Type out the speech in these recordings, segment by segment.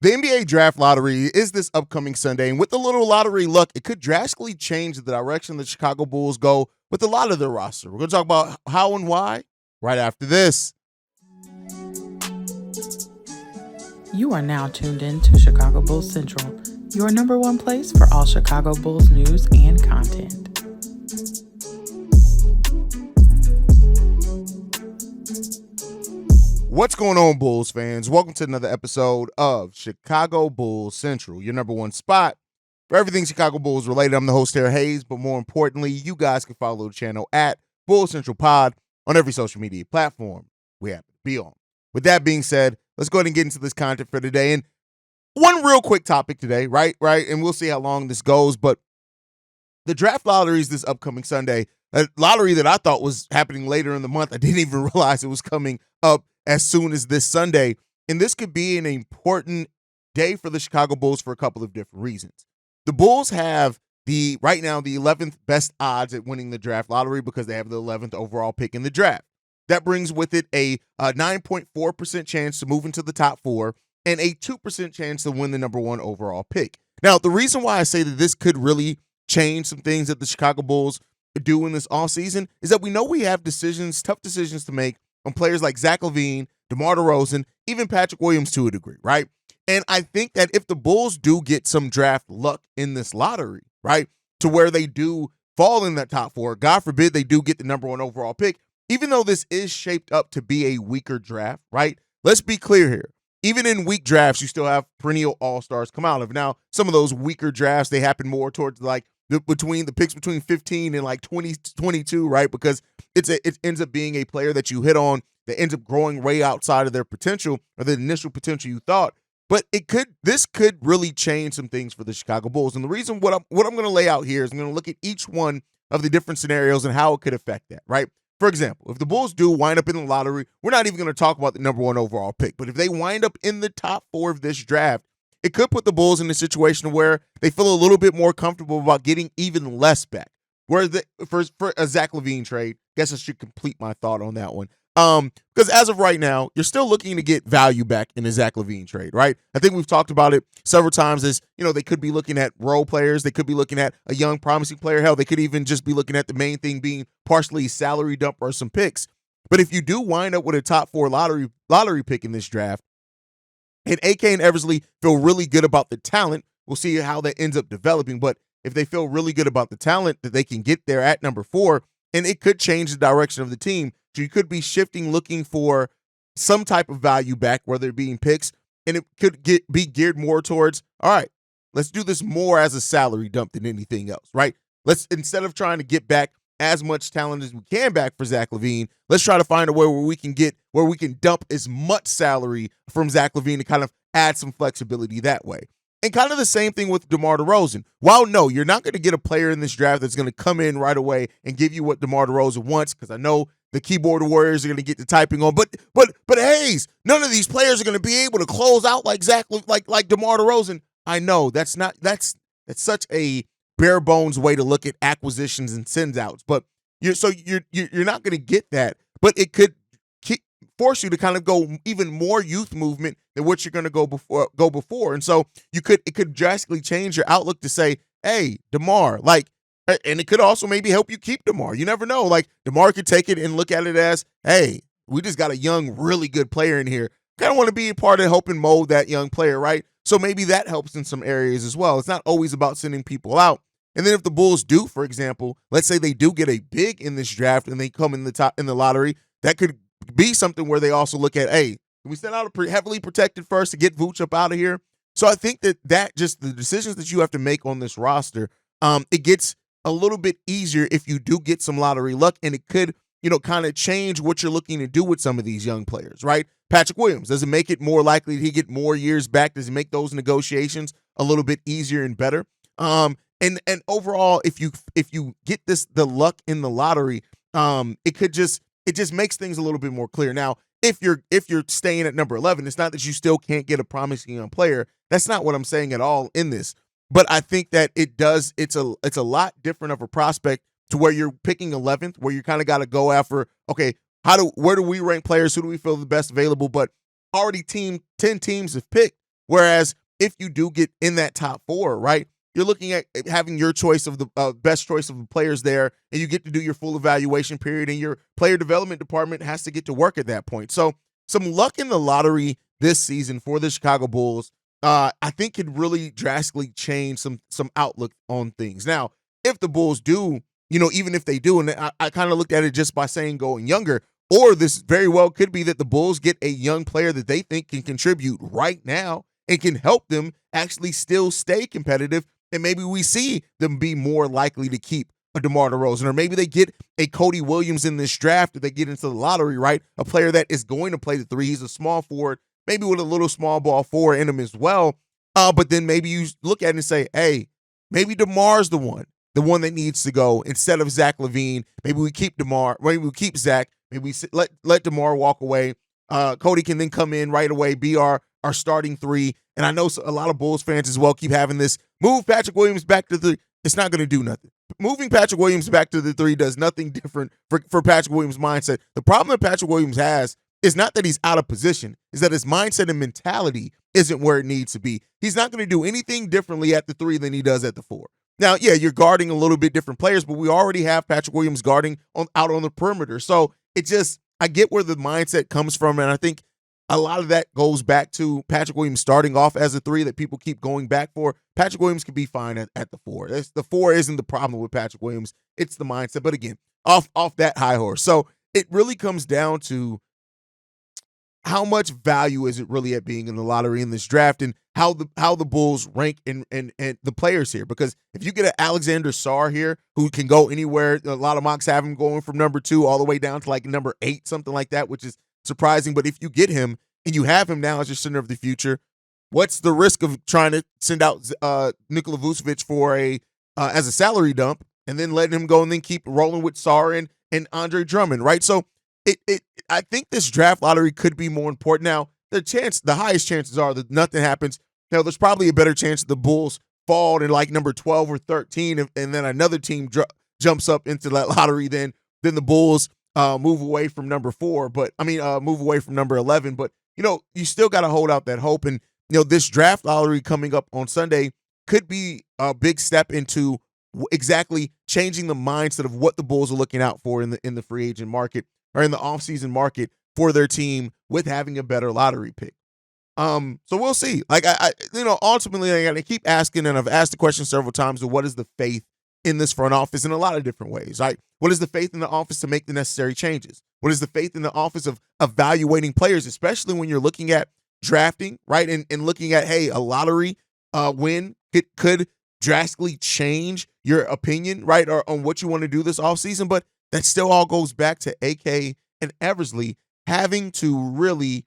The NBA draft lottery is this upcoming Sunday, and with a little lottery luck, it could drastically change the direction the Chicago Bulls go with a lot of their roster. We're going to talk about how and why right after this. You are now tuned in to Chicago Bulls Central, your number one place for all Chicago Bulls news and content. What's going on, Bulls fans? Welcome to another episode of Chicago Bulls Central, your number one spot for everything Chicago Bulls related. I'm the host here, Haize, but more importantly, you guys can follow the channel at Bulls Central Pod on every social media platform we happen to be on. With that being said, let's go ahead and get into this content for today. And one real quick topic today, right? And we'll see how long this goes, but the draft lottery is this upcoming Sunday. A lottery that I thought was happening later in the month. I didn't even realize it was coming up as soon as this Sunday. And this could be an important day for the Chicago Bulls for a couple of different reasons. The Bulls have right now the 11th best odds at winning the draft lottery because they have the 11th overall pick in the draft. That brings with it a 9.4% chance to move into the top four and a 2% chance to win the number one overall pick. Now, the reason why I say that this could really change some things that the Chicago Bulls do in this offseason is that we know we have tough decisions to make on players like Zach LaVine, DeMar DeRozan, even Patrick Williams to a degree, right? And I think that if the Bulls do get some draft luck in this lottery, right, to where they do fall in that top four, God forbid they do get the number one overall pick, even though this is shaped up to be a weaker draft, right? Let's be clear here. Even in weak drafts, you still have perennial all-stars come out of. Now, some of those weaker drafts, they happen more towards like the picks between 15 and like 22, right? Because it ends up being a player that you hit on that ends up growing way outside of their potential or the initial potential you thought. But this could really change some things for the Chicago Bulls. And the reason what I'm going to lay out here is I'm going to look at each one of the different scenarios and how it could affect that, right? For example, if the Bulls do wind up in the lottery, we're not even going to talk about the number one overall pick. But if they wind up in the top four of this draft, it could put the Bulls in a situation where they feel a little bit more comfortable about getting even less back. Whereas for a Zach LaVine trade, guess I should complete my thought on that one. Because as of right now, you're still looking to get value back in a Zach LaVine trade, right? I think we've talked about it several times as, they could be looking at role players. They could be looking at a young, promising player. Hell, they could even just be looking at the main thing being partially salary dump or some picks. But if you do wind up with a top four lottery pick in this draft, and AK and Eversley feel really good about the talent, we'll see how that ends up developing. But if they feel really good about the talent that they can get there at number four, and it could change the direction of the team. So you could be shifting, looking for some type of value back, whether it being picks, and it could be geared more towards, all right, let's do this more as a salary dump than anything else, right? Let's, instead of trying to get back as much talent as we can back for Zach LaVine, let's try to find a way where we can dump as much salary from Zach LaVine to kind of add some flexibility that way. And kind of the same thing with DeMar DeRozan. While no, you're not going to get a player in this draft that's going to come in right away and give you what DeMar DeRozan wants, because I know the keyboard warriors are going to get the typing on. But Haize, none of these players are going to be able to close out like DeMar DeRozan. I know that's such a bare bones way to look at acquisitions and sends outs. But you're not going to get that. But it could force you to kind of go even more youth movement than what you're going to go before. And so it could drastically change your outlook to say, hey, DeMar, and it could also maybe help you keep DeMar. You never know. Like, DeMar could take it and look at it as, hey, we just got a young, really good player in here. Kind of want to be a part of helping mold that young player, right? So maybe that helps in some areas as well. It's not always about sending people out. And then if the Bulls do, for example, let's say they do get a big in this draft and they come in the lottery, that could be something where they also look at, hey, can we send out a heavily protected first to get Vooch up out of here? So I think that just the decisions that you have to make on this roster, it gets a little bit easier if you do get some lottery luck, and it could, kind of change what you're looking to do with some of these young players, right? Patrick Williams, does it make it more likely that he get more years back? Does it make those negotiations a little bit easier and better? And overall, if you get the luck in the lottery, it just makes things a little bit more clear. Now, if you're staying at number 11, it's not that you still can't get a promising young player. That's not what I'm saying at all in this. But I think that it's a lot different of a prospect to where you're picking 11th, where you kind of got to go after, okay, where do we rank players? Who do we feel the best available? But already 10 teams have picked. Whereas if you do get in that top 4, right, you're looking at having your choice of the best choice of the players there, and you get to do your full evaluation period, and your player development department has to get to work at that point. So some luck in the lottery this season for the Chicago Bulls, I think could really drastically change some outlook on things. Now, if the Bulls do, even if they do, and I kind of looked at it just by saying going younger, or this very well could be that the Bulls get a young player that they think can contribute right now and can help them actually still stay competitive. And maybe we see them be more likely to keep a DeMar DeRozan, or maybe they get a Cody Williams in this draft if they get into the lottery, right? A player that is going to play the 3. He's a small forward, maybe with a little small ball 4 in him as well. But then maybe you look at it and say, hey, maybe DeMar's the one that needs to go instead of Zach LaVine. Maybe we keep DeMar, maybe we keep Zach, maybe we let DeMar walk away. Cody can then come in right away, be our starting 3. And I know a lot of Bulls fans as well keep having this, move Patrick Williams back to the, it's not going to do nothing. Moving Patrick Williams back to the 3 does nothing different for Patrick Williams' mindset. The problem that Patrick Williams has is not that he's out of position, is that his mindset and mentality isn't where it needs to be. He's not going to do anything differently at the 3 than he does at the 4. Now, yeah, you're guarding a little bit different players, but we already have Patrick Williams guarding out on the perimeter. So it just, I get where the mindset comes from, and I think a lot of that goes back to Patrick Williams starting off as a 3 that people keep going back for. Patrick Williams can be fine at the 4. The 4 isn't the problem with Patrick Williams. It's the mindset. But again, off that high horse. So it really comes down to how much value is it really at being in the lottery in this draft, and how the Bulls rank and the players here. Because if you get an Alexander Sarr here who can go anywhere, a lot of mocks have him going from number 2 all the way down to like number 8, something like that, which is surprising. But if you get him and you have him now as your center of the future, what's the risk of trying to send out Nikola Vucevic for as a salary dump and then letting him go and then keep rolling with Sarr and Andre Drummond, right? So I think this draft lottery could be more important. Now, the highest chances are that nothing happens. Now, there's probably a better chance that the Bulls fall to like number 12 or 13, and then another team jumps up into that lottery. Then the Bulls move away from number 4, but move away from number 11. But you still got to hold out that hope. And this draft lottery coming up on Sunday could be a big step into exactly changing the mindset of what the Bulls are looking out for in the free agent market, or in the offseason market for their team, with having a better lottery pick. So we'll see. Like ultimately, I gotta keep asking, and I've asked the question several times, of what is the faith in this front office in a lot of different ways, right? What is the faith in the office to make the necessary changes? What is the faith in the office of evaluating players, especially when you're looking at drafting, right? And looking at, hey, a lottery win could drastically change your opinion, right? Or on what you want to do this offseason. But that still all goes back to AK and Eversley having to really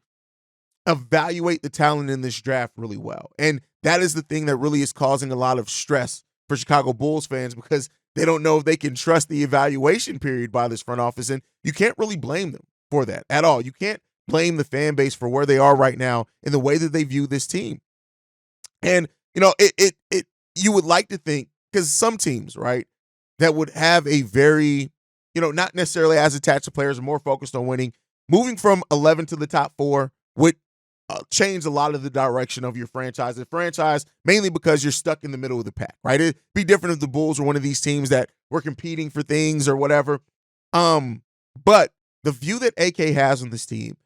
evaluate the talent in this draft really well. And that is the thing that really is causing a lot of stress for Chicago Bulls fans, because they don't know if they can trust the evaluation period by this front office. And you can't really blame them for that at all. You can't blame the fan base for where they are right now in the way that they view this team. And, you would like to think, because some teams, right, that would have a very, not necessarily as attached to players, more focused on winning, moving from 11 to the top 4 would change a lot of the direction of your franchise. The franchise, mainly because you're stuck in the middle of the pack, right? It'd be different if the Bulls were one of these teams that were competing for things or whatever. But the view that AK has on this team,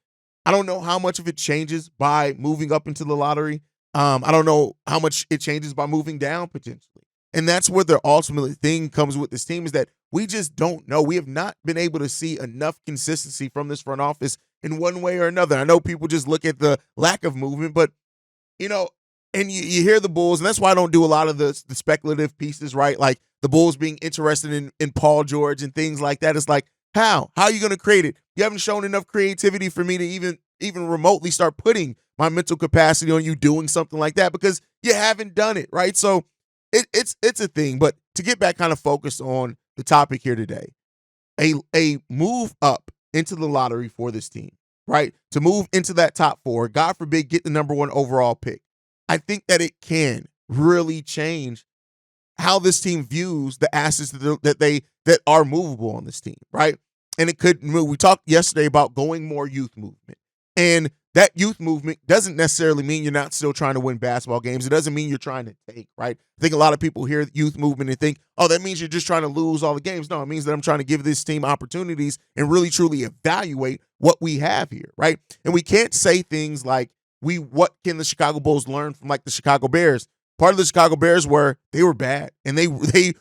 I don't know how much of it changes by moving up into the lottery. I don't know how much it changes by moving down potentially. And that's where the ultimate thing comes with this team, is that we just don't know. We have not been able to see enough consistency from this front office in one way or another. I know people just look at the lack of movement, but, and you hear the Bulls, and that's why I don't do a lot of the speculative pieces, right? Like the Bulls being interested in Paul George and things like that. It's like, how are you going to create it? You haven't shown enough creativity for me to even remotely start putting my mental capacity on you doing something like that, because you haven't done it, right? So it's a thing. But to get back kind of focused on the topic here today, a move up into the lottery for this team, right? To move into that top 4, God forbid, get the number 1 overall pick. I think that it can really change how this team views the assets that are movable on this team, right? And it could move. We talked yesterday about going more youth movement. And that youth movement doesn't necessarily mean you're not still trying to win basketball games. It doesn't mean you're trying to take, right? I think a lot of people hear youth movement and think, oh, that means you're just trying to lose all the games. No, it means that I'm trying to give this team opportunities and really truly evaluate what we have here, right? And we can't say things like, what can the Chicago Bulls learn from like the Chicago Bears? Part of the Chicago Bears they were bad, and they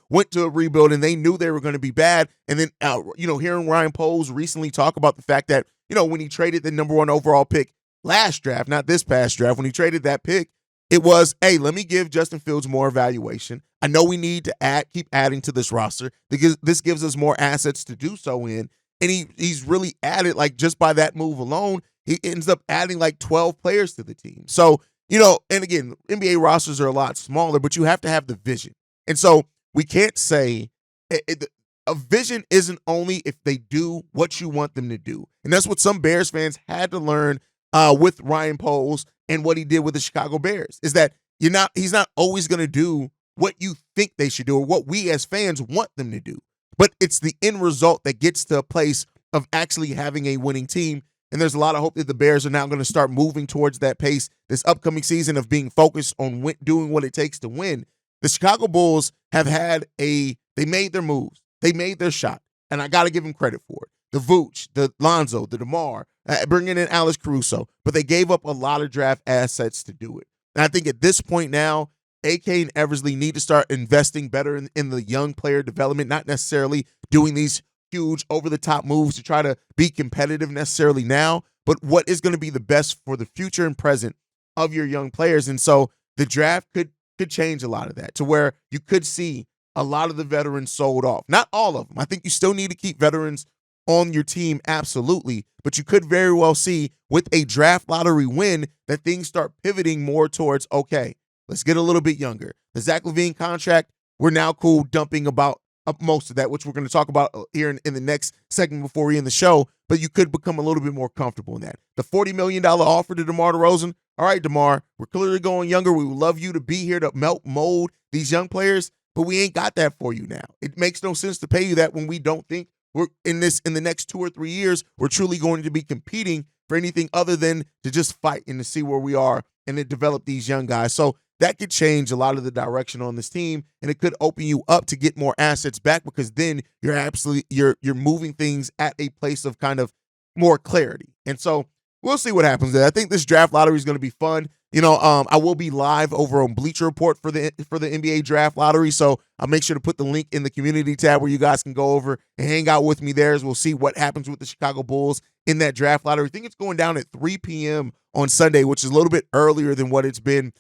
went to a rebuild, and they knew they were going to be bad. And then, hearing Ryan Poles recently talk about the fact that, when he traded the number 1 overall pick last draft, not this past draft, when he traded that pick, it was, hey, let me give Justin Fields more evaluation. I know we need to keep adding to this roster because this gives us more assets to do so in. And he's really added, like, just by that move alone, he ends up adding like 12 players to the team. So, and again, NBA rosters are a lot smaller, but you have to have the vision. And so we can't say a vision isn't only if they do what you want them to do. And that's what some Bears fans had to learn with Ryan Poles and what he did with the Chicago Bears, is that he's not always going to do what you think they should do or what we as fans want them to do. But it's the end result that gets to a place of actually having a winning team. And there's a lot of hope that the Bears are now going to start moving towards that pace this upcoming season of being focused on doing what it takes to win. The Chicago Bulls they made their moves. They made their shot. And I got to give them credit for it. The Vooch, the Lonzo, the DeMar, bringing in Alex Caruso. But they gave up a lot of draft assets to do it. And I think at this point now, AK and Eversley need to start investing better in the young player development, not necessarily doing these huge over-the-top moves to try to be competitive necessarily now, but what is going to be the best for the future and present of your young players. And so the draft could change a lot of that to where you could see a lot of the veterans sold off. Not all of them. I think you still need to keep veterans on your team, absolutely, but you could very well see with a draft lottery win that things start pivoting more towards, okay, let's get a little bit younger. The Zach LaVine contract, we're now cool dumping about most of that, which we're going to talk about here in the next segment before we end the show, but you could become a little bit more comfortable in that. The $40 million offer to DeMar DeRozan, all right, DeMar, we're clearly going younger. We would love you to be here to mold these young players, but we ain't got that for you now. It makes no sense to pay you that when we don't think we're in the next 2 or 3 years, we're truly going to be competing for anything other than to just fight and to see where we are and to develop these young guys. So that could change a lot of the direction on this team, and it could open you up to get more assets back because then you're moving things at a place of kind of more clarity. And so we'll see what happens there. I think this draft lottery is going to be fun. I will be live over on Bleacher Report for the NBA draft lottery, so I'll make sure to put the link in the community tab where you guys can go over and hang out with me there as we'll see what happens with the Chicago Bulls in that draft lottery. I think it's going down at 3 p.m. on Sunday, which is a little bit earlier than what it's been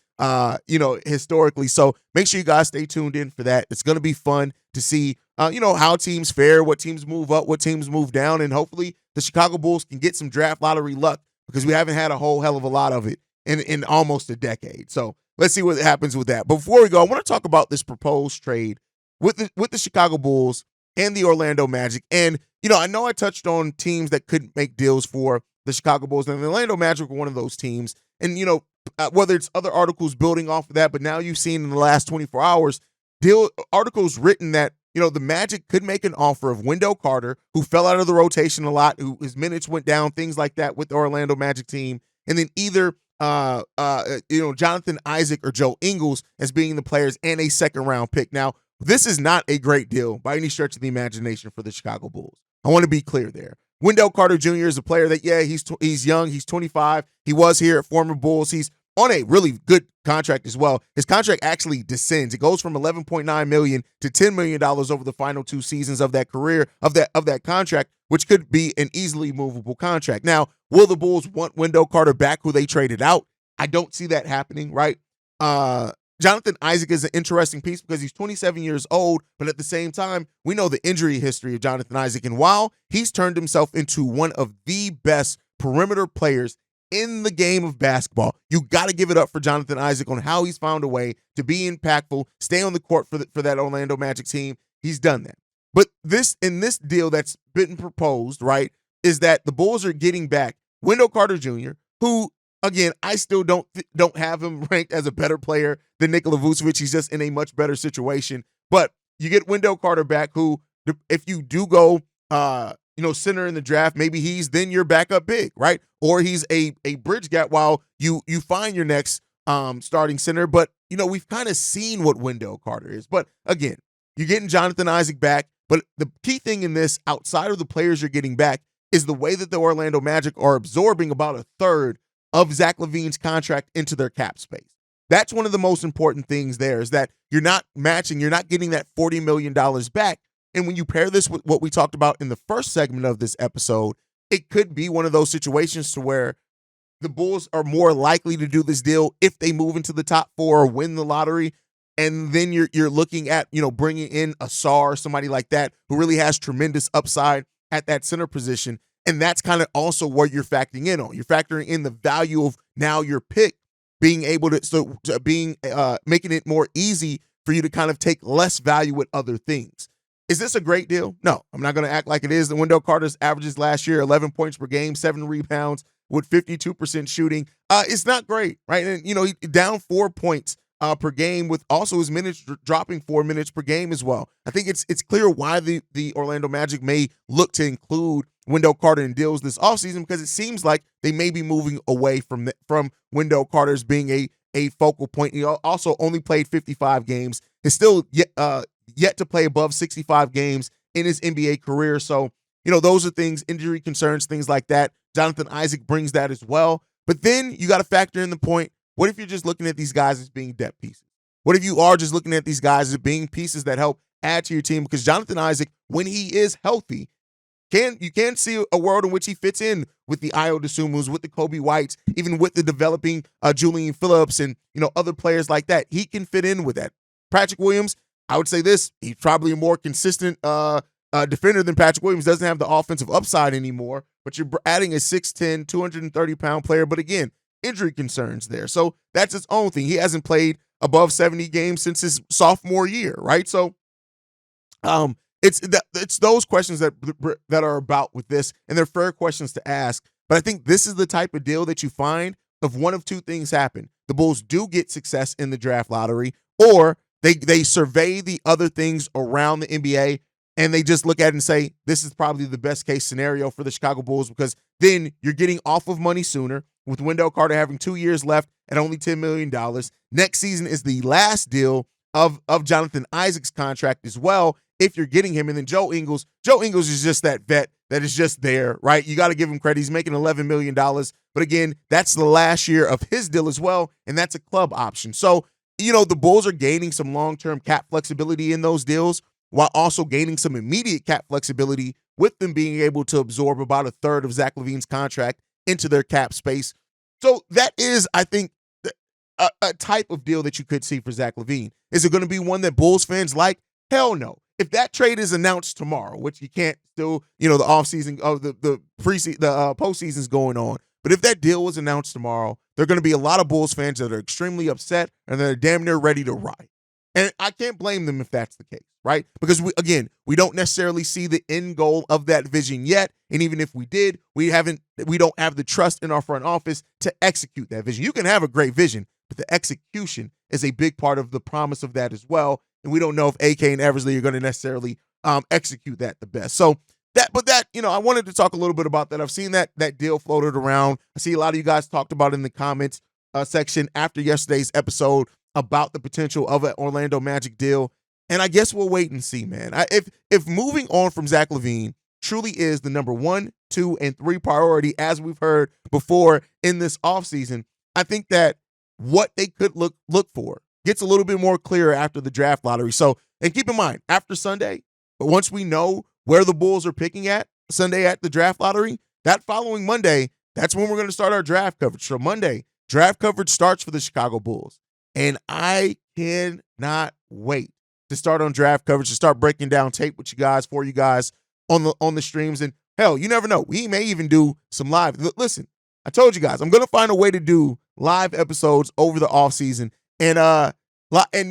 historically. So make sure you guys stay tuned in for that. It's going to be fun to see, how teams fare, what teams move up, what teams move down, and hopefully the Chicago Bulls can get some draft lottery luck because we haven't had a whole hell of a lot of it in almost a decade. So let's see what happens with that. But before we go, I want to talk about this proposed trade with the Chicago Bulls and the Orlando Magic. And, I know I touched on teams that couldn't make deals for the Chicago Bulls, and the Orlando Magic were one of those teams. And, whether it's other articles building off of that, but now you've seen in the last 24 hours, articles written that, the Magic could make an offer of Wendell Carter, who fell out of the rotation a lot, who his minutes went down, things like that with the Orlando Magic team, and then either Jonathan Isaac or Joe Ingles as being the players and a second-round pick. Now, this is not a great deal by any stretch of the imagination for the Chicago Bulls. I want to be clear there. Wendell Carter Jr. is a player that, he's young. He's 25. He was here at former Bulls. He's on a really good contract as well. His contract actually descends. It goes from $11.9 million to $10 million over the final 2 seasons of that career, of that contract, which could be an easily movable contract. Now, will the Bulls want Wendell Carter back, who they traded out? I don't see that happening, right? Jonathan Isaac is an interesting piece because he's 27 years old, but at the same time, we know the injury history of Jonathan Isaac. And while he's turned himself into one of the best perimeter players in the game of basketball, you got to give it up for Jonathan Isaac on how he's found a way to be impactful, stay on the court for that Orlando Magic team. He's done that. But in this deal that's been proposed, right, is that the Bulls are getting back Wendell Carter Jr., who, again, I still don't have him ranked as a better player than Nikola Vucevic. He's just in a much better situation. But you get Wendell Carter back, who, if you do go center in the draft, maybe he's then your backup big, right? Or he's a bridge gap while you find your next starting center. But we've kind of seen what Wendell Carter is. But again, you're getting Jonathan Isaac back. But the key thing in this, outside of the players you're getting back, is the way that the Orlando Magic are absorbing about a third of Zach LaVine's contract into their cap space. That's one of the most important things there, is that you're not getting that $40 million back. And when you pair this with what we talked about in the first segment of this episode, it could be one of those situations to where the Bulls are more likely to do this deal if they move into the top 4 or win the lottery. And then you're looking at, bringing in a Sarr or somebody like that who really has tremendous upside at that center position. And that's kind of also what you're factoring in on. You're factoring in the value of now your pick being able to, making it more easy for you to kind of take less value with other things. Is this a great deal? No, I'm not going to act like it is. The Wendell Carter's averages last year, 11 points per game, 7 rebounds with 52% shooting. It's not great, right? And, he down 4 points per game, with also his minutes dropping 4 minutes per game as well. I think it's clear why the Orlando Magic may look to include Wendell Carter in deals this offseason, because it seems like they may be moving away from Wendell Carter's being a focal point. He also only played 55 games. He's still yet to play above 65 games in his NBA career. So, those are things, injury concerns, things like that. Jonathan Isaac brings that as well. But then you got to factor in the point, what if you're just looking at these guys as being depth pieces? What if you are just looking at these guys as being pieces that help add to your team? Because Jonathan Isaac, when he is healthy, you can see a world in which he fits in with the Ayo Dosunmus, with the Kobe Whites, even with the developing Julian Phillips and other players like that. He can fit in with that. Patrick Williams, I would say this, he's probably a more consistent defender than Patrick Williams. Doesn't have the offensive upside anymore, but you're adding a 6'10", 230-pound player. But again, injury concerns there. So that's its own thing. He hasn't played above 70 games since his sophomore year, right? So it's those questions that are about with this, and they're fair questions to ask. But I think this is the type of deal that you find if one of two things happen. The Bulls do get success in the draft lottery, or they survey the other things around the NBA and they just look at it and say, this is probably the best case scenario for the Chicago Bulls, because then you're getting off of money sooner, with Wendell Carter having 2 years left at only $10 million. Next season is the last deal of Jonathan Isaac's contract as well, if you're getting him. And then Joe Ingles is just that vet that is just there, right? You got to give him credit. He's making $11 million. But again, that's the last year of his deal as well, and that's a club option. So, the Bulls are gaining some long-term cap flexibility in those deals, while also gaining some immediate cap flexibility with them being able to absorb about a third of Zach LaVine's contract into their cap space. So that is, I think, a type of deal that you could see for Zach LaVine. Is it going to be one that Bulls fans like? Hell no. If that trade is announced tomorrow, which you can't still, the offseason, the postseason's going on. But if that deal was announced tomorrow, there are going to be a lot of Bulls fans that are extremely upset and they're damn near ready to riot. And I can't blame them if that's the case, right? Because we don't necessarily see the end goal of that vision yet. And even if we did, we don't have the trust in our front office to execute that vision. You can have a great vision, but the execution is a big part of the promise of that as well. And we don't know if AK and Eversley are going to necessarily execute that the best. So I wanted to talk a little bit about that. I've seen that deal floated around. I see a lot of you guys talked about it in the comments section after yesterday's episode about the potential of an Orlando Magic deal. And I guess we'll wait and see, man. If moving on from Zach LaVine truly is the number 1, 2, and 3 priority, as we've heard before in this offseason, I think that what they could look for gets a little bit more clear after the draft lottery. So, and keep in mind, after Sunday, but once we know where the Bulls are picking at Sunday at the draft lottery, that following Monday, that's when we're going to start our draft coverage. So Monday, draft coverage starts for the Chicago Bulls. And I cannot wait to start on draft coverage, to start breaking down tape with you guys, for you guys on the streams. And hell, you never know. We may even do some live. Listen, I told you guys, I'm going to find a way to do live episodes over the offseason. And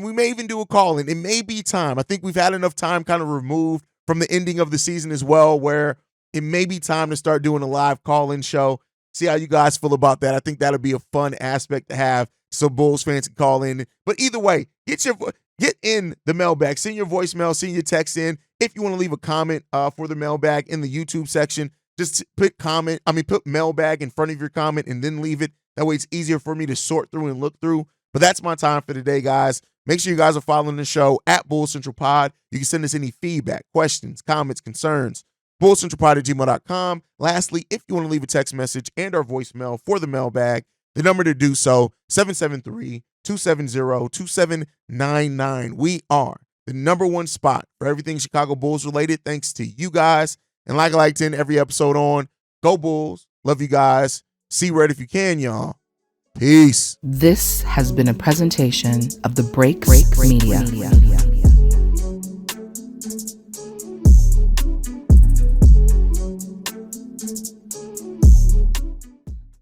we may even do a call-in. It may be time. I think we've had enough time kind of removed from the ending of the season as well, where it may be time to start doing a live call-in show. See how you guys feel about that. I think that'll be a fun aspect to have, so Bulls fans can call in. But either way, get in the mailbag. Send your voicemail, send your text in. If you want to leave a comment for the mailbag in the YouTube section, just put mailbag in front of your comment and then leave it. That way it's easier for me to sort through and look through. But that's my time for today, guys. Make sure you guys are following the show at Bull Central Pod. You can send us any feedback, questions, comments, concerns, bullcentralpod@gmail.com. Lastly, if you want to leave a text message and our voicemail for the mailbag, the number to do so, 773-270-2799. We are the number one spot for everything Chicago Bulls related, thanks to you guys. And like I like to end every episode on, go Bulls. Love you guys. See red if you can, y'all. Peace. This has been a presentation of the Break Media.